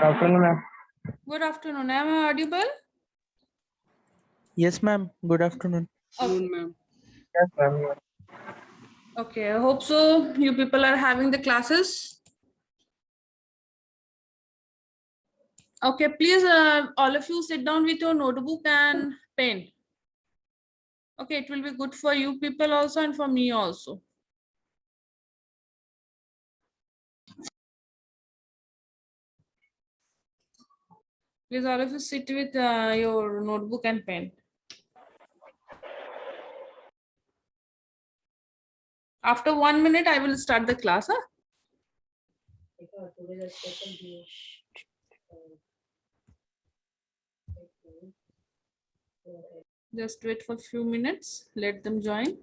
Good afternoon, ma'am. Good afternoon. Am I audible? Yes, ma'am. Good afternoon. Okay. ma'am. Yes, ma'am. Okay. I hope so. You people are having the classes. Okay. Please, all of you sit down with your notebook and pen. Okay. It will be good for you people also and for me also. Please, all of you sit with your notebook and pen. After 1 minute, I will start the class. Huh? Just wait for a few minutes. Let them join.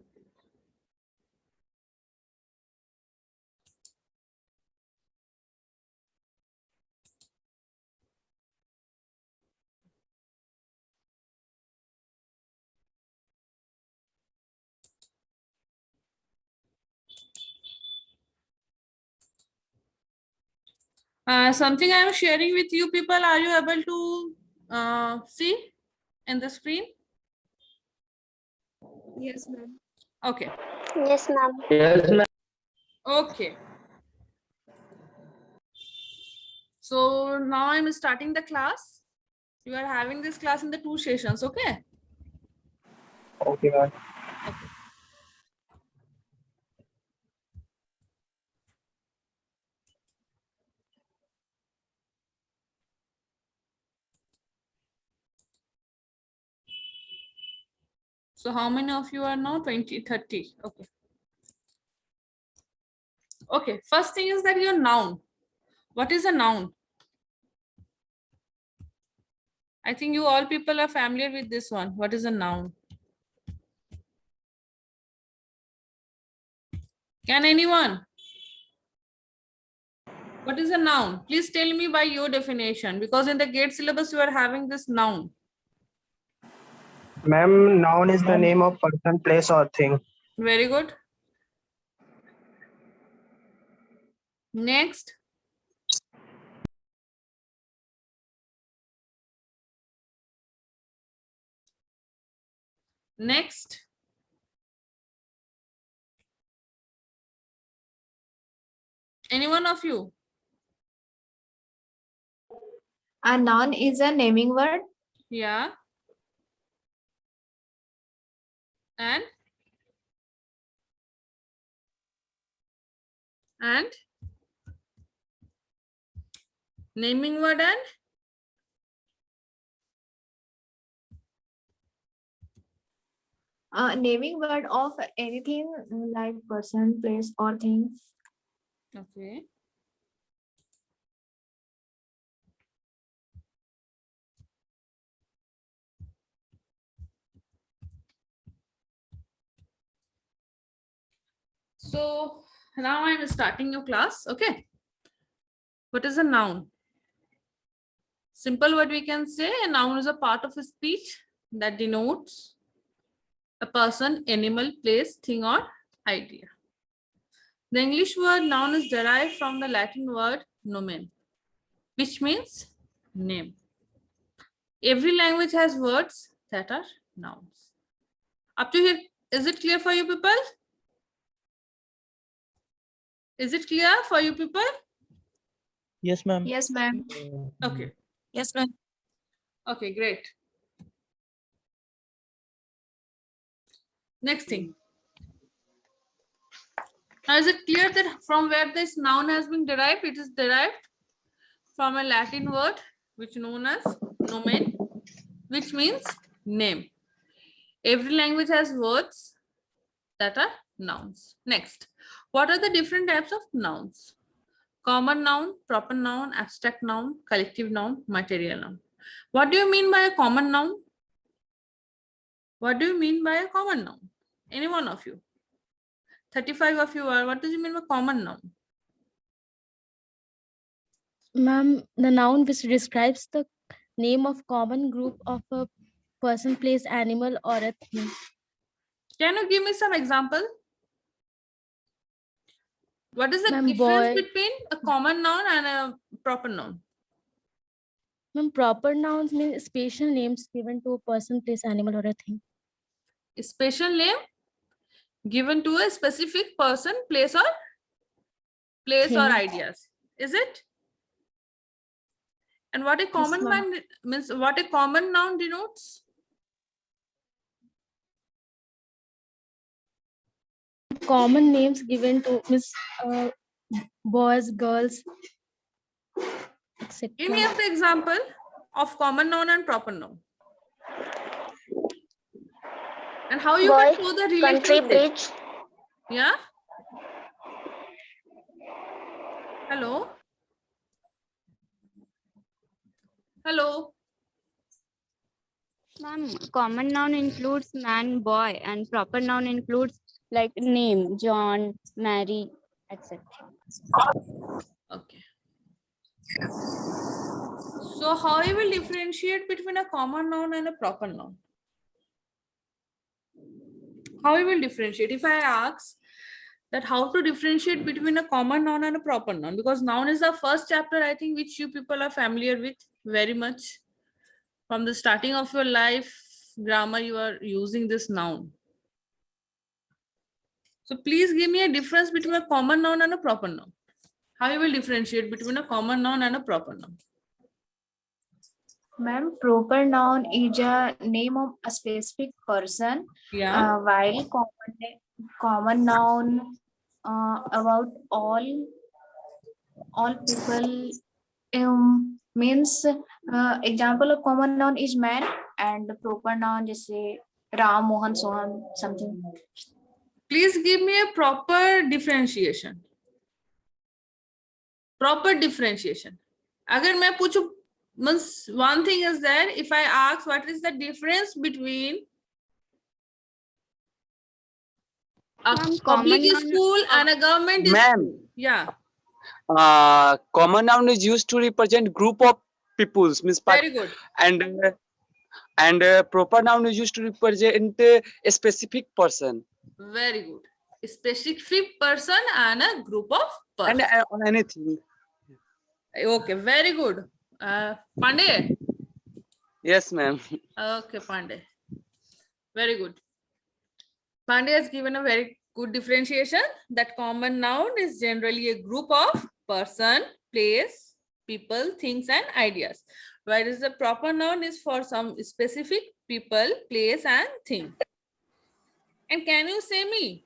Something I am sharing with you people, are you able to see in the screen? Yes, ma'am. Okay. Yes, ma'am. Yes, ma'am. Okay. So now I'm starting the class. You are having this class in the 2 sessions, okay? Okay, ma'am. Okay. So how many of you are now? 20, 30. Okay. Okay. First thing is that your noun. What is a noun? I think you all people are familiar with this one. What is a noun? Can anyone? What is a noun? Please tell me by your definition, because in the GATE syllabus you are having this noun. Ma'am, noun is the name of person, place, or thing. Very good. Next. Next. Any one of you? A noun is a naming word. Yeah. And naming word and A naming word of anything like person, place, or thing. okay. So now I'm starting your class. Okay. What is a noun? Simple what we can say, a noun is a part of a speech that denotes a person, animal, place, thing, or idea. The English word noun is derived from the Latin word nomen, which means name. Every language has words that are nouns. Up to here, is it clear for you people? Is it clear for you people? Yes, ma'am. Yes, ma'am. Okay. Yes, ma'am. Okay, great. Next thing. Now, is it clear that from where this noun has been derived? It is derived from a Latin word which is known as nomen, which means name. Every language has words that are nouns. Next, what are the different types of nouns? Common noun, proper noun, abstract noun, collective noun, material noun. What do you mean by a common noun? What do you mean by a common noun? Any one of you? 35 of you are. What do you mean by common noun? Ma'am, the noun which describes the name of common group of a person, place, animal, or a thing. Can you give me some example? What is the Ma'am, difference boy. between a common noun and a proper noun? Ma'am, proper nouns mean special names given to a person, place, animal, or a thing. Special name given to a specific person, place, or Thing. ideas. Is it? And what a common ma'am. man means, what a common noun denotes? Common names given to boys, girls, etc. Give me the example of common noun and proper noun. And how you can show the relationship. Yeah. Hello. Hello. Ma'am, common noun includes man, boy, and proper noun includes like name, John, Mary, etc. Okay. So how you will differentiate between a common noun and a proper noun? How you will differentiate? If I ask that how to differentiate between a common noun and a proper noun, because noun is the first chapter, I think, which you people are familiar with very much. From the starting of your life, grammar, you are using this noun. So please give me a difference between a common noun and a proper noun. How you will differentiate between a common noun and a proper noun? Ma'am, proper noun is a name of a specific person, Yeah. while common noun about all people means example of common noun is man, and the proper noun just say Ram, Mohan, Sohan, something. Please give me a proper differentiation. Proper differentiation. Agar मैं पूछूं, means one thing is that if I ask what is the difference between a Ma'am, public common noun- school and a government school? Ma'am, Yeah, common noun is used to represent group of peoples, means very good. and proper noun is used to represent a specific person Very good. A specific person and a group of and persons. on anything. Okay, very good. Pandey? Yes, ma'am. Okay, Pandey. Very good. Pandey has given a very good differentiation that common noun is generally a group of person, place, people, things, and ideas. Whereas the proper noun is for some specific people, place, and thing. And can you say me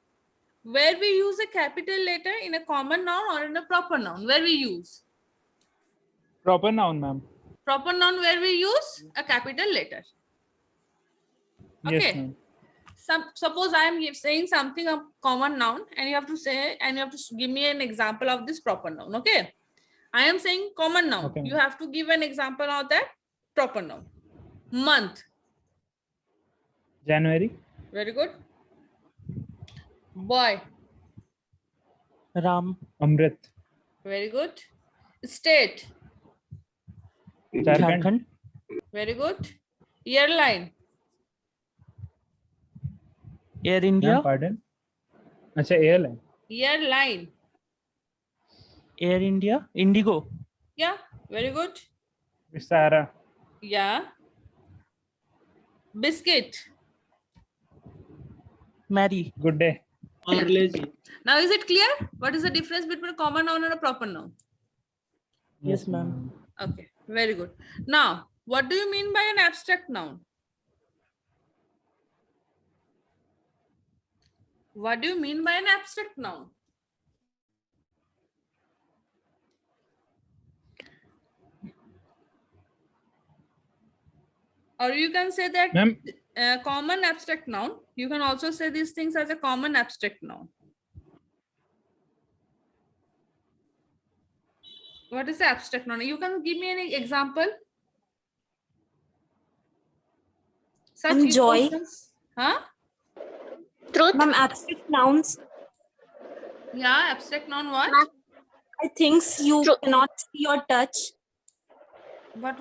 where we use a capital letter in a common noun or in a proper noun? Where we use? Proper noun, ma'am. Proper noun where we use a capital letter. Yes, Okay. ma'am. Suppose I am saying something a common noun and you have to say and you have to give me an example of this proper noun. Okay. I am saying common noun. Okay. You have to give an example of that proper noun. Month. January. Very good. Boy. Ram. Amrit. Very good. State. Jharkhand. Jharkhand. Very good. Airline. Air India. Ma'am, pardon. Acha, airline. Airline. Air India. Indigo. Yeah. Very good. Vistara. Yeah. Biscuit. Mary. Good day. Now is it clear? What is the difference between a common noun and a proper noun? Yes, ma'am. Okay. Very good. Now, what do you mean by an abstract noun? What do you mean by an abstract noun? Or you can say that Ma'am, common abstract noun. You can also say these things as a common abstract noun. What is the abstract noun? You can give me any example. Such Joy. emotions. Huh? Truth. Ma'am, abstract nouns Yeah, abstract noun what? are things you cannot see or touch. What?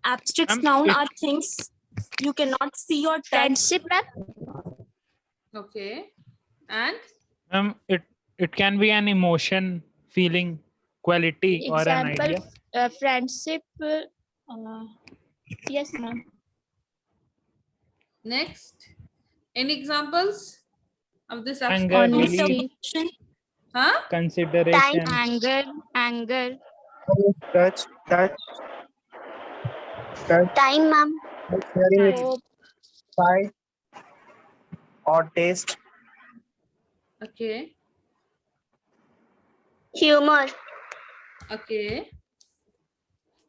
Abstract Ma'am, noun it- are things you cannot see or touch. Friendship, ma'am. Okay. And ma'am, it can be an emotion, feeling. quality or an Example, idea. friendship. Yes, ma'am. Next, any examples of this abstract Anger, noun? belief, Honesty, Huh? consideration, anger, Touch, touch, touch, Time, ma'am. hearing it, hope, sight, or taste. Okay. Humor. Okay.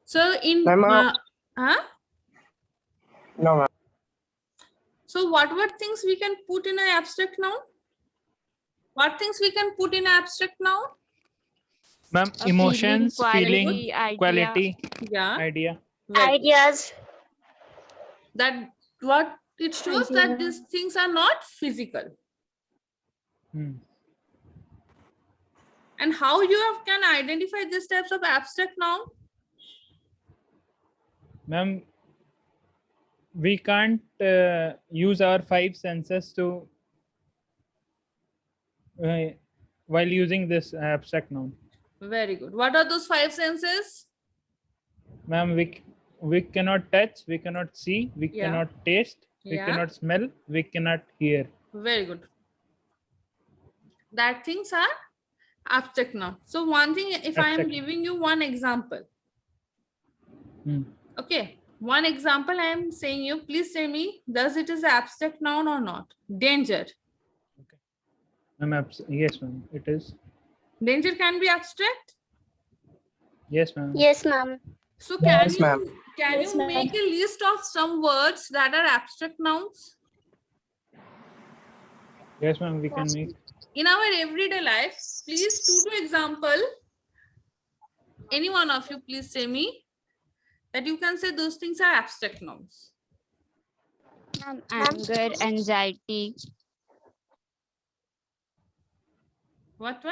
So in Ma'am, huh? no, ma'am. So what things we can put in an abstract noun? What things we can put in an abstract noun? ma'am, a emotions, feeling, idea. quality, Yeah. idea. Well, Ideas. that what it shows that these things are not physical. Hmm. And how you can identify these types of abstract noun? Ma'am, we can't use our five senses to while using this abstract noun. Very good. What are those five senses? Ma'am, we cannot touch, we cannot see, we Yeah. cannot taste, we Yeah. cannot smell, we cannot hear. Very good. That things are abstract noun. So one thing, if I am Abstract. giving you one example, Hmm. okay, one example I am saying you, please say me, does it is abstract noun or not? Danger. Ma'am, yes, ma'am, it is. Danger can be abstract. Yes, ma'am. Yes, ma'am. So can Yes, ma'am. you make a list of some words that are abstract nouns? Yes, ma'am, we can make. In our everyday life, please two example. Any one of you, please say me that you can say those things are abstract nouns. anger, anxiety, What?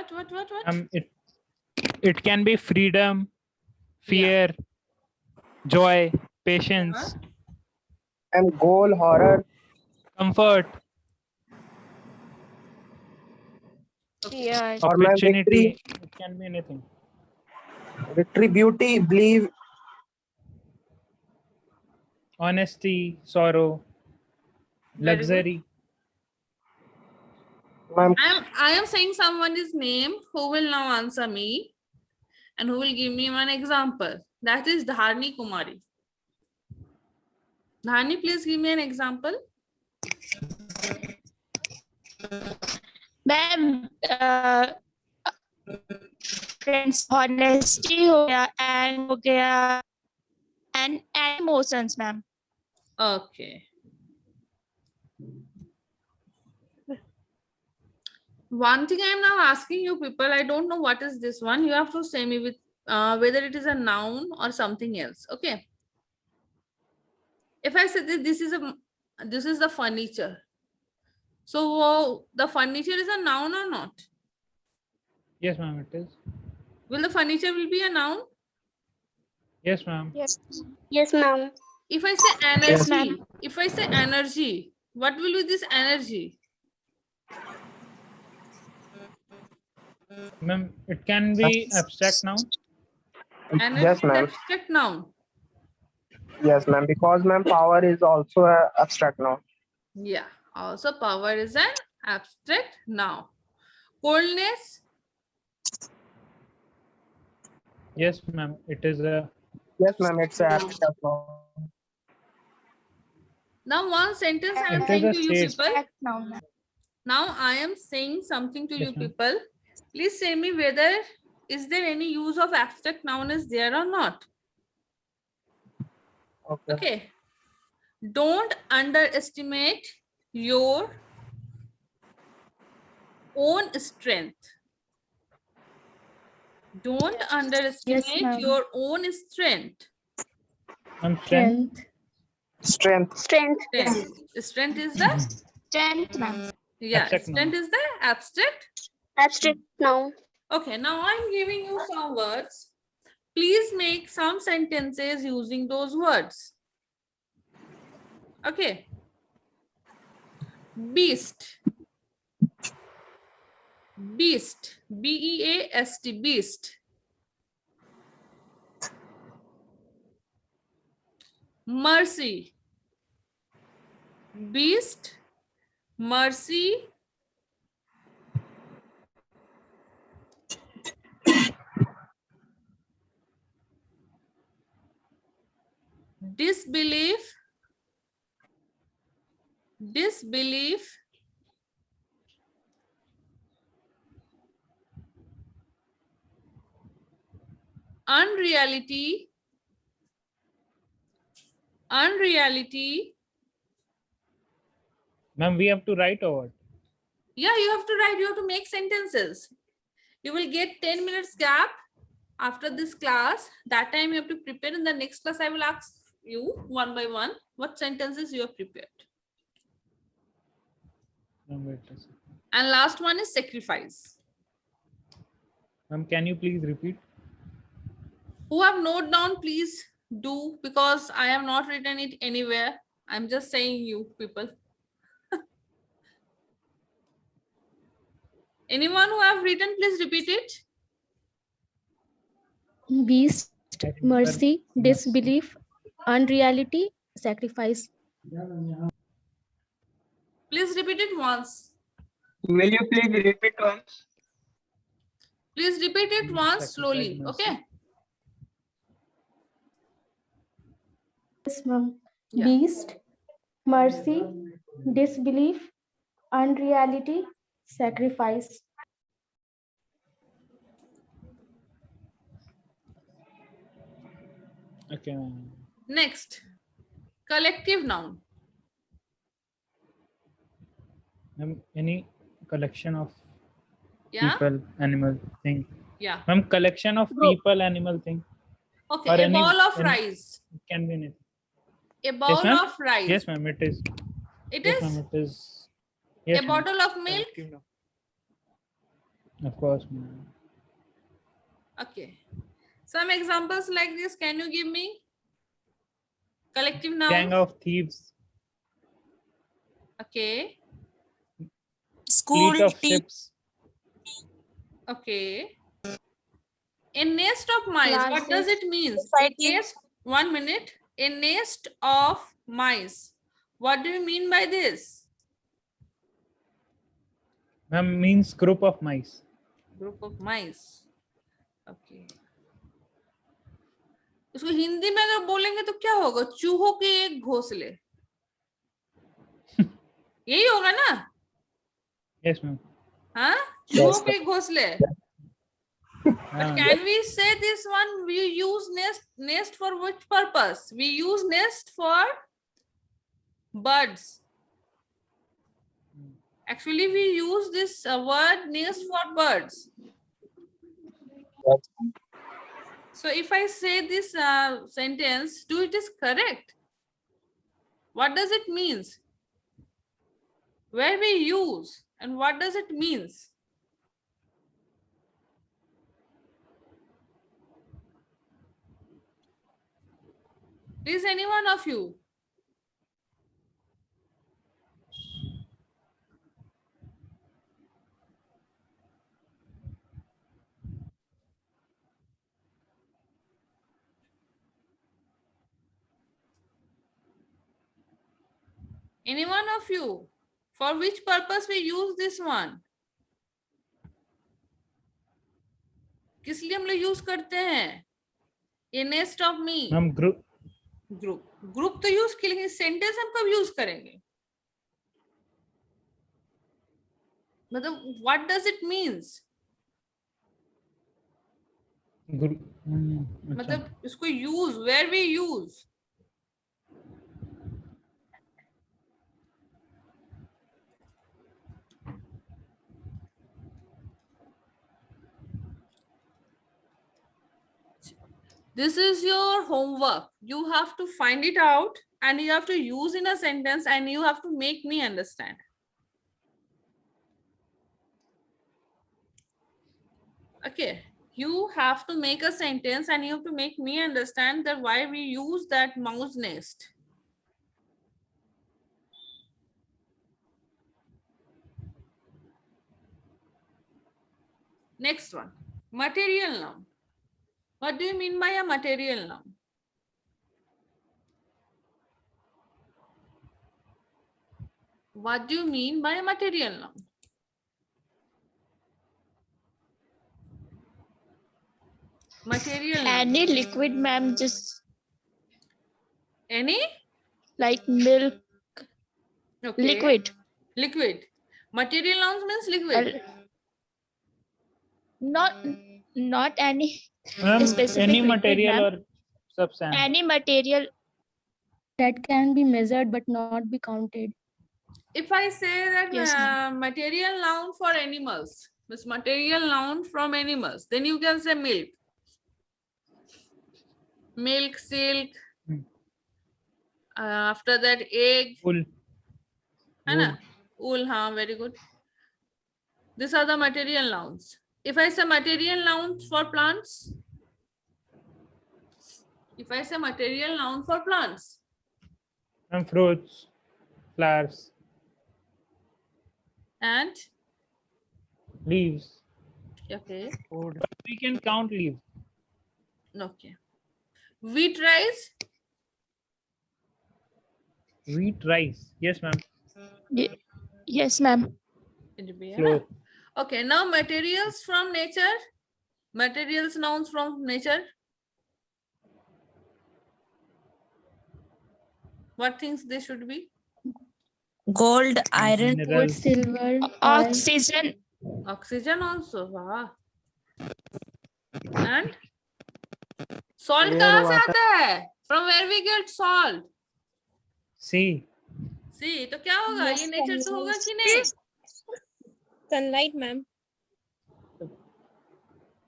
It can be freedom, fear, joy, patience, And goal, horror, comfort, fear, or ma'am, opportunity. It can be anything. victory, beauty, believe, Honesty, sorrow, Very good. luxury. ma'am. I am saying someone's name who will now answer me and who will give me one example. That is Dharni Kumari. Dharni, please give me an example. Ma'am friends honesty हो गया and हो गया and emotions ma'am. Okay. One thing I am now asking you people, I don't know what is this one. You have to say me with whether it is a noun or something else. Okay. If I say this is the furniture. So the furniture is a noun or not? Yes, ma'am, it is. Will the furniture will be a noun? Yes, ma'am. Yes, ma'am. If I say energy, Yes, if I say energy, what will be this energy? Ma'am, it can be abstract noun. Energy Yes, is ma'am. abstract noun. Yes, ma'am. Because ma'am, power is also a abstract noun. Yeah. Also, power is an abstract noun. Coldness. Yes, ma'am, it is a. Yes, ma'am. It's a abstract noun. Now, one sentence I am It is saying a to you state. people. Now, I am saying something to Yes, you ma'am. people. Please say me whether is there any use of abstract noun is there or not. Okay. Okay. Don't underestimate your own strength. Don't underestimate ma'am. your own strength. Ma'am, strength. Strength. Strength. Strength is the Strength ma'am. strength noun. is the abstract. Abstract noun. Okay, now I'm giving you some words. Please make some sentences using those words. Okay. Beast. Beast. B-E-A-S-T. Beast. mercy. Beast, mercy, disbelief, disbelief, unreality, unreality. Ma'am, we have to write or what? Yeah, you have to write, you have to make sentences. You will get 10 minutes gap after this class. That time you have to prepare. In the next class, I will ask you one by one what sentences you have prepared. Ma'am, wait a second. And last one is sacrifice. Ma'am, can you please repeat? Who have note down, please do, because I have not written it anywhere. I'm just saying you people. Anyone who have written, please repeat it. Beast, I remember mercy, disbelief, unreality, sacrifice. Please repeat it once. Will you please repeat once? Please repeat it once Sacrifice, slowly. mercy. Okay. Yes, ma'am. Yeah. Beast, mercy, disbelief, unreality, sacrifice. Okay, ma'am. Next, collective noun. Ma'am, any collection of Yeah. people, animal, thing. Yeah. Ma'am, collection of Group. people, animal, thing. Okay. Or A any- ball of any- rice. It can be anything. A ball ma'am. of rice. Yes, ma'am, it is. It Yes, is ma'am, it is. Yes, a ma'am. bottle of milk. Collective noun. Of course, ma'am. Okay. Some examples like this. Can you give me? Collective noun. Gang of thieves. Okay. School Fleet of team. ships. Okay. A nest of mice. What does Classes. it mean? A Society. nest. 1 minute. A nest of mice. What do you mean by this? Ma'am, means group of mice. Group of mice. Okay. इसको हिंदी में अगर बोलेंगे तो क्या होगा? चूहों के एक घोंसले. यही होगा ना? Yes, ma'am. हाँ? चूहों के एक घोंसले. But Ah, can we say this one? We use nest for which purpose? We use nest for birds. Actually, we use this word nest for birds. So if I say this sentence, do it is correct. What does it means? Where we use and what does it means? Please, any one of you. Any one of you. For which purpose we use this one? किस लिए हम लोग use करते हैं? A nest of me. ma'am, group. Group तो use के लिए sentence हम कब यूज करेंगे? मतलब what does it means? Group. अच्छा. मतलब इसको use, where we use. This is your homework. You have to find it out and you have to use in a sentence and you have to make me understand. Okay, you have to make a sentence and you have to make me understand that why we use that mouse nest. Next one, material noun. What do you mean by a material noun? What do you mean by a material noun? Material noun. Any liquid, ma'am, just Any? like milk, Okay. liquid. Liquid. Material nouns means liquid. Not any Ma'am, specific any liquid, material ma'am. or substance. Any material. That can be measured but not be counted. If I say that Yes, ma'am. material noun for animals, this material noun from animals, then you can say milk. Milk, silk. Hmm. After that, egg. Wool. है ना? Wool, हाँ, very good. These are the material nouns. If I say material nouns for plants, if I say material noun for plants, And fruits, flowers, and leaves. okay, But we can count leaves. okay, wheat, rice, Wheat, rice. Yes, ma'am. Yes, ma'am. it be, Flour. okay. Now materials from nature, materials nouns from nature. What things they should be? Gold, iron, Gold, Minerals. silver, oil. Oxygen. Oxygen also. Wow. And salt Air, कहाँ से water. आता है? From where we get salt? Sea. See, तो क्या होगा? Yes, ये nature ma'am, से होगा yes. कि नहीं? sunlight, ma'am.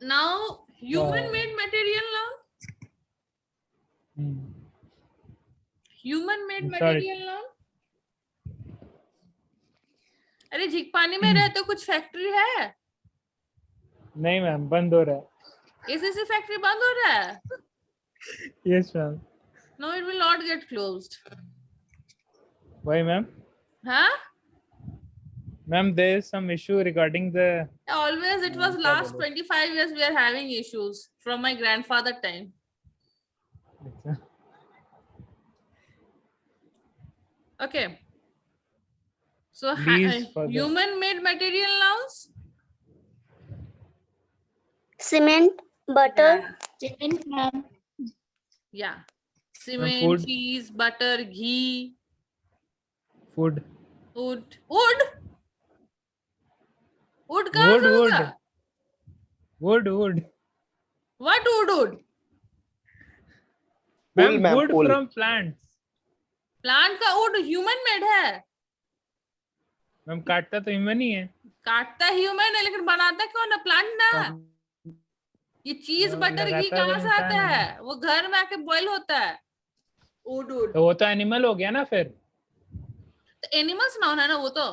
Now human-made material noun. Hmm. Human-made I'm sorry. material noun. अरे झीक पानी में रहते कुछ फैक्ट्री है? नहीं मैम, बंद हो रहा है. एसीसी फैक्ट्री बंद हो रहा है? Yes, ma'am. No, it will not get closed. Why, ma'am? Huh? Ma'am, there is some issue regarding the. Always it was last 25 years we are having issues from my grandfather time. Okay. So Leaves for the- human-made material nouns. Cement, butter. Yeah. Cement, ma'am. Yeah. Cement, food. cheese, butter, ghee, Food. wood. Wood? Wood कहाँ Wood, से wood. होगा? Wood. What wood? Ma'am, ma'am, wood wool. from plants. Plant का wood human made है. Ma'am काटता तो human ही है. काटता human है लेकिन बनाता कौन है? प्लांट ना. ये चीज बटर घी लगाता कहाँ तो से आता इंसान है. है? वो घर में आके बॉईल होता है. wood. तो वो तो एनिमल हो गया ना फिर. तो एनिमल्स नाउन है ना वो तो.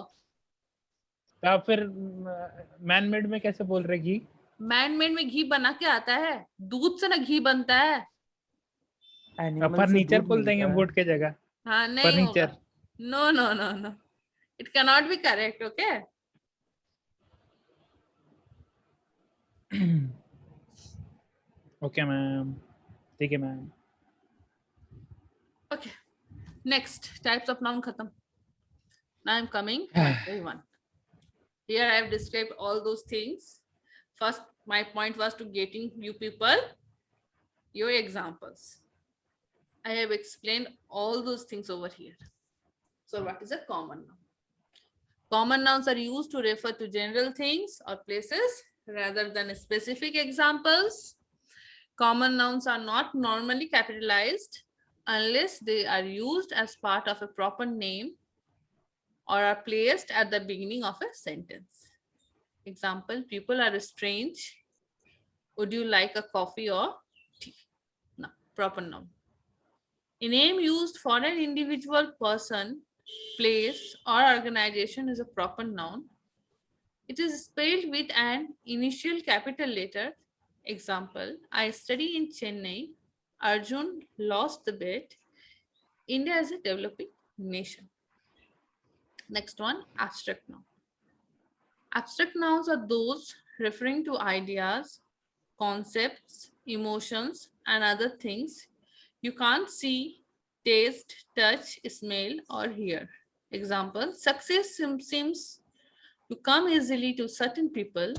तो आप फिर मैन मेड में कैसे बोल रहे घी? मैन मेड में घी बना के आता है. दूध से ना घी बनता है. फर्नीचर बोल देंगे वुड के जगह. हाँ नहीं फर्नीचर. होगा. No. It cannot be correct. Okay. Okay ma'am. ठीक है ma'am. Okay. Next types of noun khatam. Now I'm coming to one. Here I have described all those things. First, my point was to getting you people your examples. I have explained all those things over here. So what is a common noun? Common nouns are used to refer to general things or places rather than specific examples. Common nouns are not normally capitalized unless they are used as part of a proper name or are placed at the beginning of a sentence. Example, people are strange. Would you like a coffee or tea? No, proper noun. A name used for an individual person, place, or organization is a proper noun. It is spelled with an initial capital letter. Example, I study in Chennai. Arjun lost the bet. India is a developing nation. Next one, abstract noun. Abstract nouns are those referring to ideas, concepts, emotions, and other things you can't see, taste, touch, smell, or hear. Example, success seems to come easily to certain people.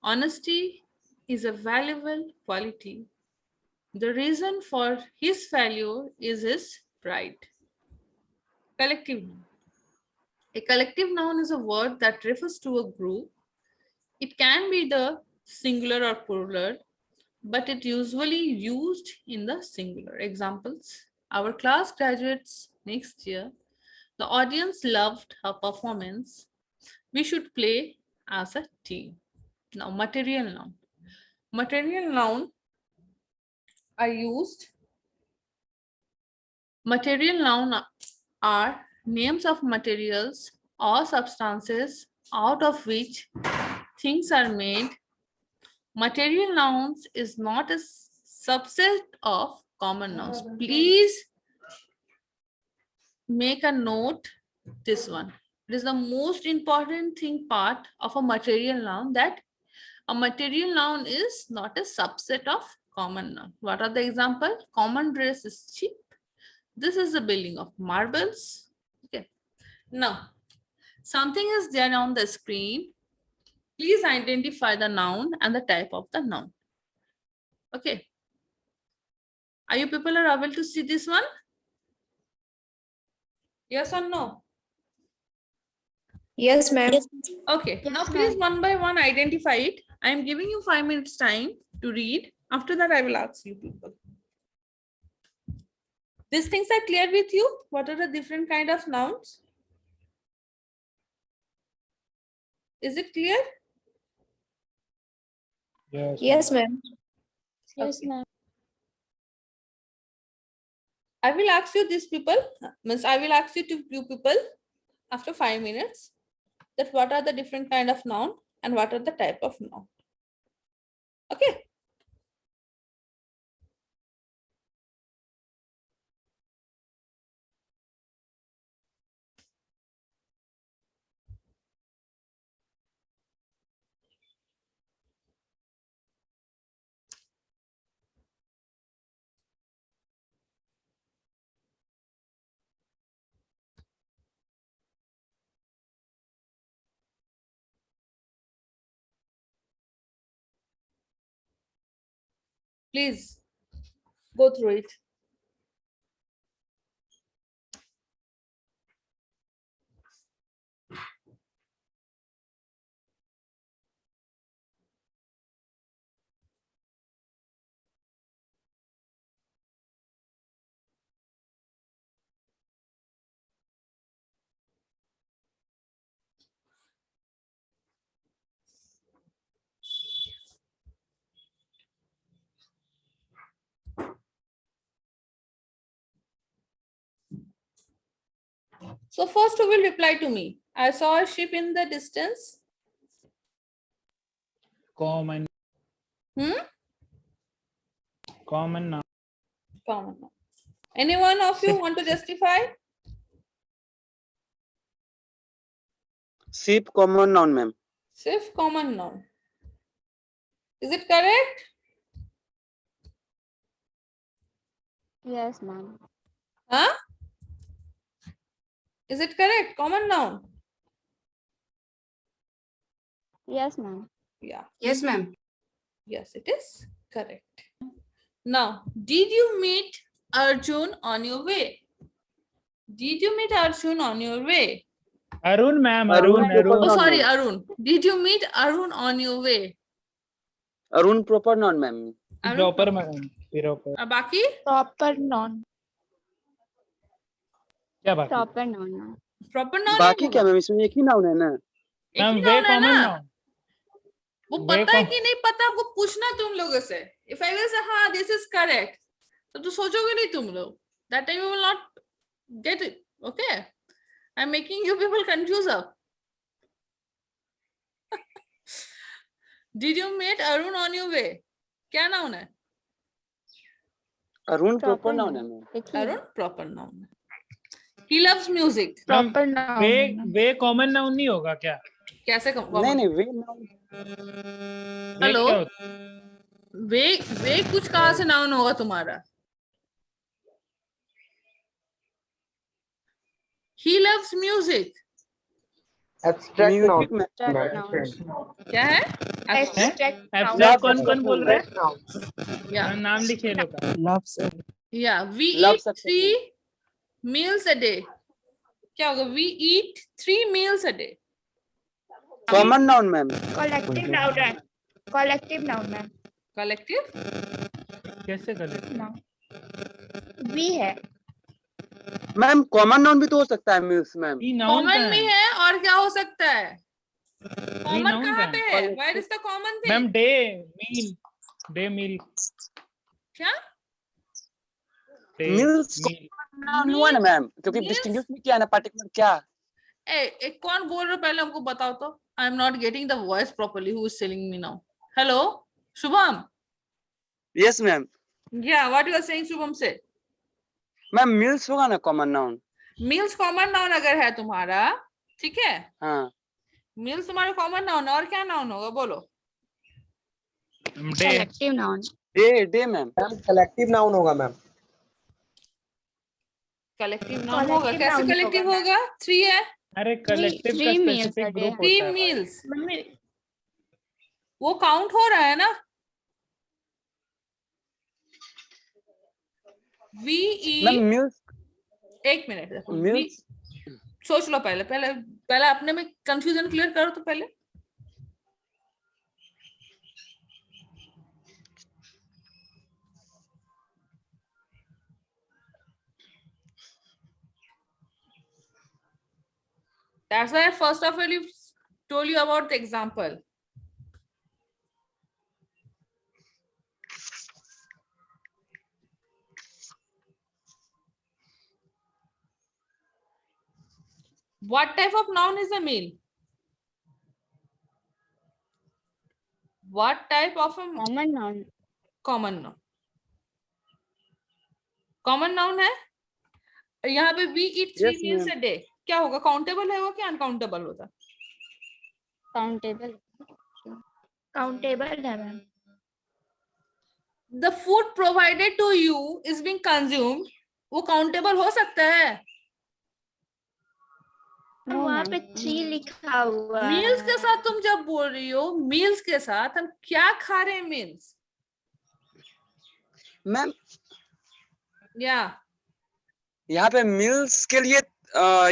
Honesty is a valuable quality. The reason for his failure is his pride. Collective noun. A collective noun is a word that refers to a group. It can be the singular or plural, but it usually used in the singular. Examples, our class graduates next year. The audience loved her performance. We should play as a team. Now, material noun. Material noun are used. Material noun are names of materials or substances out of which things are made. Material nouns is not a subset of common nouns. Please make a note this one. It is the most important thing part of a material noun, that a material noun is not a subset of common noun. What are the example? Common dress is cheap. This is the building of marbles. Okay. Now, something is there on the screen. Please identify the noun and the type of the noun. Okay. Are you people are able to see this one? Yes or no? Yes, ma'am. Okay. Yes, Now, please ma'am. one by one identify it. I am giving you 5 minutes time to read. After that, I will ask you people. These things are clear with you? What are the different kind of nouns? Is it clear? Yes. Yes, ma'am. Yes, Okay. ma'am. I will ask you these people, means I will ask you to few people after 5 minutes that what are the different kind of noun and what are the type of noun. Okay. Please go through it. So first who will reply to me? I saw a ship in the distance. Common. Hmm? Common noun. Common noun. Any one of you want to justify? Ship, common noun, ma'am. Ship, common noun. Is it correct? Yes, ma'am. Huh? Is it correct? Common noun. Yes, ma'am. Yeah. Yes, ma'am. Yes, it is correct. Now, did you meet Arjun on your way? Did you meet Arjun on your way? Arun, ma'am. Arun, Arun. proper Oh, noun, sorry, ma'am. Arun. Did you meet Arun on your way? Arun, proper noun, ma'am. Arun, Proper, ma'am. Proper. Baki? Proper noun. क्या बाकी? Proper noun, ma'am. Proper noun बाकी है क्या होगा? Ma'am, इसमें एक ही noun है ना? एक मैम ही वे noun है कॉमन ना? नाउन. वो वे पता है कॉम- कि नहीं पता, आपको पूछना तुम लोगों से. If I will say हाँ, this is correct, तो सोचोगे नहीं तुम लोग. That time you will not get it. Okay? I'm making you people confused up. Did you meet Arun on your way? क्या noun है? अरुण Proper proper noun है noun. Ma'am. एक ही Arun है. proper noun. He loves music. Ma'am, Proper noun. वे है, ma'am. वे common noun नहीं होगा क्या? कैसे नहीं नहीं वे नाउन. वे हेलो क्या होता? वे कुछ कहाँ से नाउन होगा तुम्हारा? He loves music. Abstract noun. Music में Abstract nouns. क्या है? Abstract Abstract nouns. कौन कौन बोल रहा है? Abstract noun. Yeah. नाम लिखिए लोग का। Loves. Yeah. We Love eat subject 3 meals a day. क्या होगा? We eat 3 meals a day. common noun ma'am. Collective noun है। Collective noun है। Collective. कैसे करें? Noun. We है। मैम कॉमन नाउन भी तो हो सकता है मील्स मैम। ये नाउन Common में है और क्या हो सकता है? Common noun कहाँ का पे है? है? Where is the common thing? Ma'am the meal क्या? मील्स नाउन हुआ ना मैम, क्योंकि Meals? डिस्टिंग्विश में क्या है ना पर्टिकुलर क्या। एक कौन बोल रहे हो पहले हमको बताओ तो। I am not getting the voice properly. Who is telling me now? Hello Shubham. Yes ma'am. Yeah what you are saying Shubham से? मैम मील्स होगा ना common noun. Meals common noun अगर है तुम्हारा, ठीक है, हाँ मील्स तुम्हारा कॉमन नाउन है, और क्या नाउन होगा बोलो? Day Collective noun. Day ma'am. Ma'am collective noun होगा मैम। कलेक्टिव नाउन होगा। Collective कैसे noun कलेक्टिव होगा, होगा? 3 है। अरे कलेक्टिव का three meals specific a day group 3 होता है। मील्स वो काउंट हो रहा है ना? We ma'am eat. मील्स एक मिनट देखो, मील्स सोच लो पहले पहले पहले अपने में कंफ्यूजन क्लियर करो तो पहले। That's why first of all you told you about the example. What type of noun is a meal? What type of a Common noun. common noun? Common noun है। यहाँ पे we eat 3 Yes, meals ma'am. a day, क्या होगा? Countable है वो कि uncountable होता? Countable. Countable है ma'am. The food provided to you is being consumed, वो काउंटेबल हो सकता है? No, वहाँ ma'am. पे 3 लिखा हुआ है। मील्स के साथ तुम जब बोल रही हो, मील्स के साथ हम क्या खा रहे हैं? मील्स मैम या यहाँ पे मील्स के लिए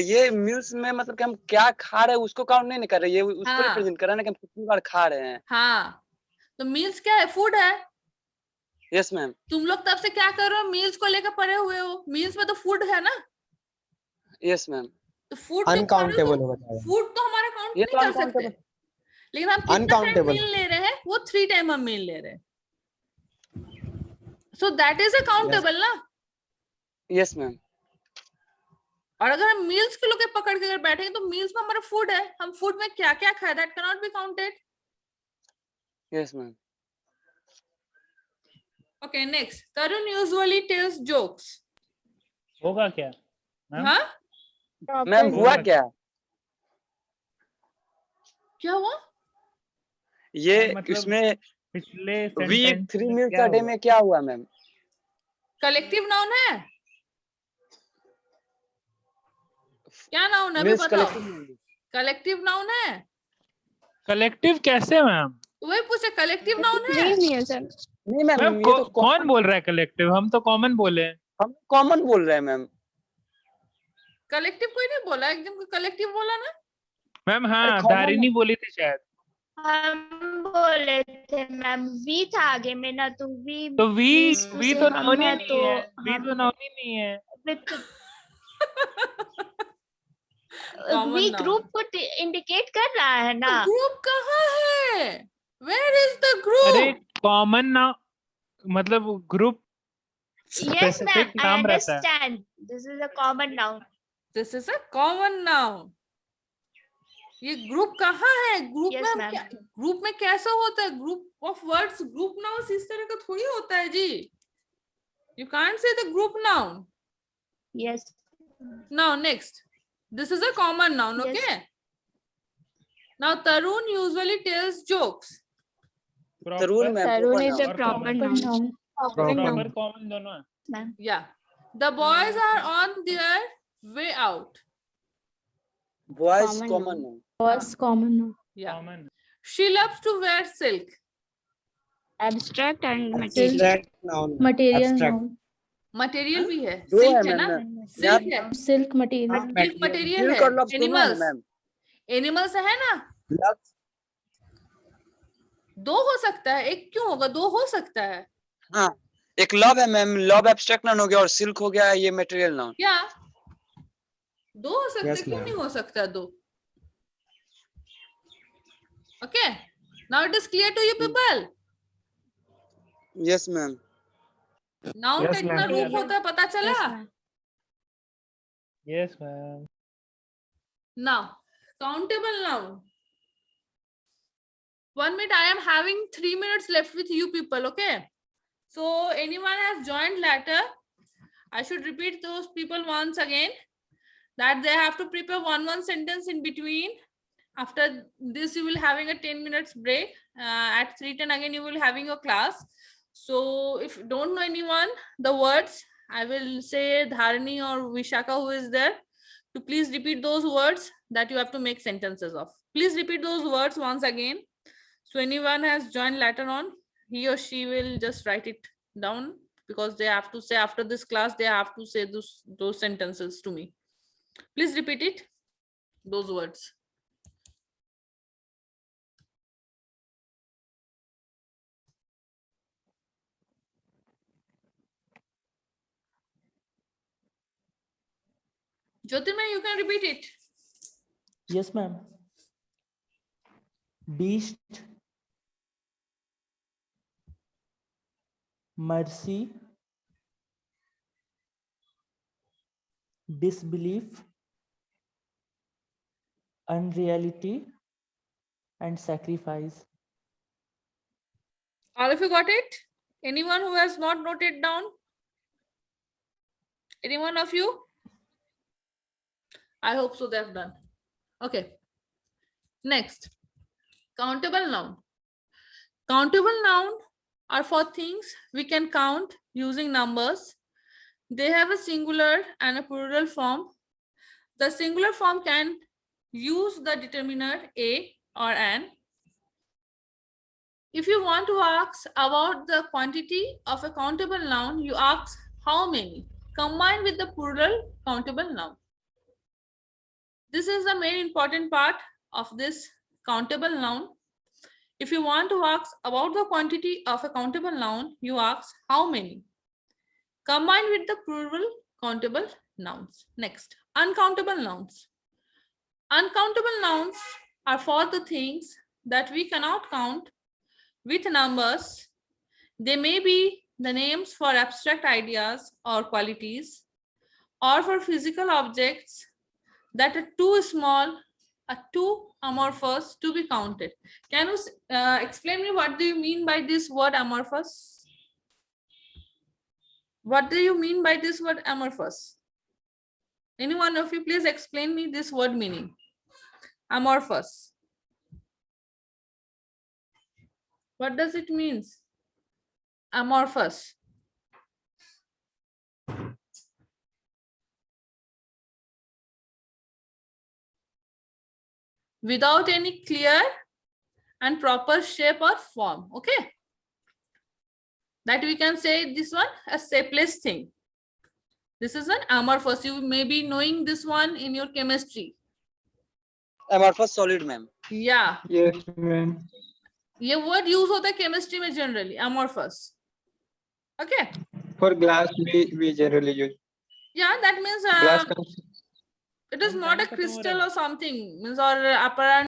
ये मील्स में मतलब कि हम क्या खा रहे हैं उसको काउंट नहीं कर रहे, ये उसको हाँ। रिप्रेजेंट कर रहा है ना कि हम कितनी बार खा रहे हैं। हाँ, तो मील्स क्या है? फूड है। Yes ma'am. तुम लोग तब से क्या कर रहे हो? मील्स को लेकर पड़े हुए हो। मील्स में तो फूड है ना, यस मैम। तो फूड अनकाउंटेबल होगा ज्यादा। फूड तो हमारा काउंट ये नहीं तो कर सकते, uncountable। लेकिन हम कितना टाइम Uncountable। मील ले रहे हैं? वो 3 टाइम हम मील ले रहे हैं, so that is a countable ना। Yes ma'am. और अगर हम मील्स के लोग पकड़ के अगर बैठेंगे तो मील्स में हमारा फूड है, हम फूड में क्या क्या खाए, that can not be counted. Yes ma'am. Okay next, Tarun usually tells jokes. होगा क्या मैम? हाँ, मैम हुआ क्या? क्या हुआ? ये मतलब इसमें पिछले वी sentence 3 में मील्स क्या अ डे हुआ? में क्या हुआ मैम? कलेक्टिव नाउन है। क्या नाउन है अभी मील्स बताओ? कलेक्टिव। कलेक्टिव नाउन है। कलेक्टिव कैसे मैम? वही पूछे, कलेक्टिव नाउन है। 3 meals. नहीं मैम, मैम ये तो कौन बोल रहा है कलेक्टिव? हम तो कॉमन बोले हैं। हम कॉमन बोल रहे हैं मैम। कलेक्टिव कोई नहीं बोला, एकदम को कलेक्टिव बोला ना। मैम हाँ अरे common धारिनी बोली थी शायद। हम बोले थे मैम, वी था आगे में ना, तो वी तो वी से तो हम नाउन ही है, नहीं तो है। वी हम तो नाउन ही नहीं है। with Common वी noun। ग्रुप को इंडिकेट कर रहा है ना। ग्रुप कहाँ है? वेयर इज द अरे ग्रुप? कॉमन ना मतलब group Yes ma'am, specific I नाम रहता है। understand. This is a common noun. This is a common noun. ये ग्रुप कहाँ है? ग्रुप Yes में हम ma'am. क्या, ग्रुप में कैसा होता है? Group of words, group noun इस तरह का थोड़ी होता है जी। You can't say the group noun. Yes. Now next, this is a common noun. Yes. Okay, now Tarun usually tells jokes. Tarun ma'am Tarun is a और proper common noun. Proper common दोनों है। Ma'am. Yeah, the boys are on their way out. Boys Common common noun. noun. Was common noun. Yeah. Common. She loves to wear silk. Abstract and material. Abstract noun. Material Abstract. noun. Material भी है, दो silk है है ना, ma'am. Silk है, Silk material. हाँ, silk material silk है। और लव्स दोनों है एनिमल्स, मैम। एनिमल्स है ना, लव्स दो हो सकता है, एक क्यों होगा, दो हो सकता है। हाँ, एक लव है मैम, लव एब्स्ट्रैक्ट नाउन हो गया और सिल्क हो गया ये मटेरियल नाउन। क्या दो हो सकता है, Yes, क्यों ma'am. नहीं हो सकता दो? Okay, now it is clear to you people. Yes ma'am. Noun का Yes, इतना ma'am. रूप होता है, पता चला? Yes, ma'am. Yes, ma'am. Now, countable noun. 1 minute, I am having 3 minutes left with you people, okay? So, anyone has joined later, I should repeat those people once again, that they have to prepare one sentence in between. After this, you will having a 10 minutes break. At 3:10 again, you will having your class. So, if you don't know anyone, the words, I will say Dharani or Vishaka who is there, to please repeat those words that you have to make sentences of. Please repeat those words once again. So anyone has joined later on, he or she will just write it down, because they have to say after this class, they have to say those sentences to me. Please repeat it, those words. Jyotirmay, you can repeat it. Yes, ma'am. Beast, mercy, disbelief, unreality, and sacrifice. All of you got it? Anyone who has not noted down? Any one of you? I hope so they have done. Okay. Next, countable noun. Countable noun are for things we can count using numbers. They have a singular and a plural form. The singular form can use the determiner a or an. If you want to ask about the quantity of a countable noun, you ask how many, combined with the plural countable noun. This is the main important part of this countable noun. If you want to ask about the quantity of a countable noun, you ask how many, combined with the plural countable nouns. Next, uncountable nouns. Uncountable nouns are for the things that we cannot count with numbers. They may be the names for abstract ideas or qualities, or for physical objects that are too small, are too amorphous to be counted. Can you explain me what do you mean by this word amorphous? What do you mean by this word amorphous? Any one of you please explain me this word meaning. Amorphous. What does it mean? Amorphous. Without any clear and proper shape or form. Okay. That we can say this one a shapeless thing. This is an amorphous. You may be knowing this one in your chemistry. Amorphous solid, ma'am. Yeah. Yes, ma'am. ये word use होता है chemistry में generally, amorphous. Okay. For glass, we generally use Yeah, that means glass. it is not a crystal or something, means or apparent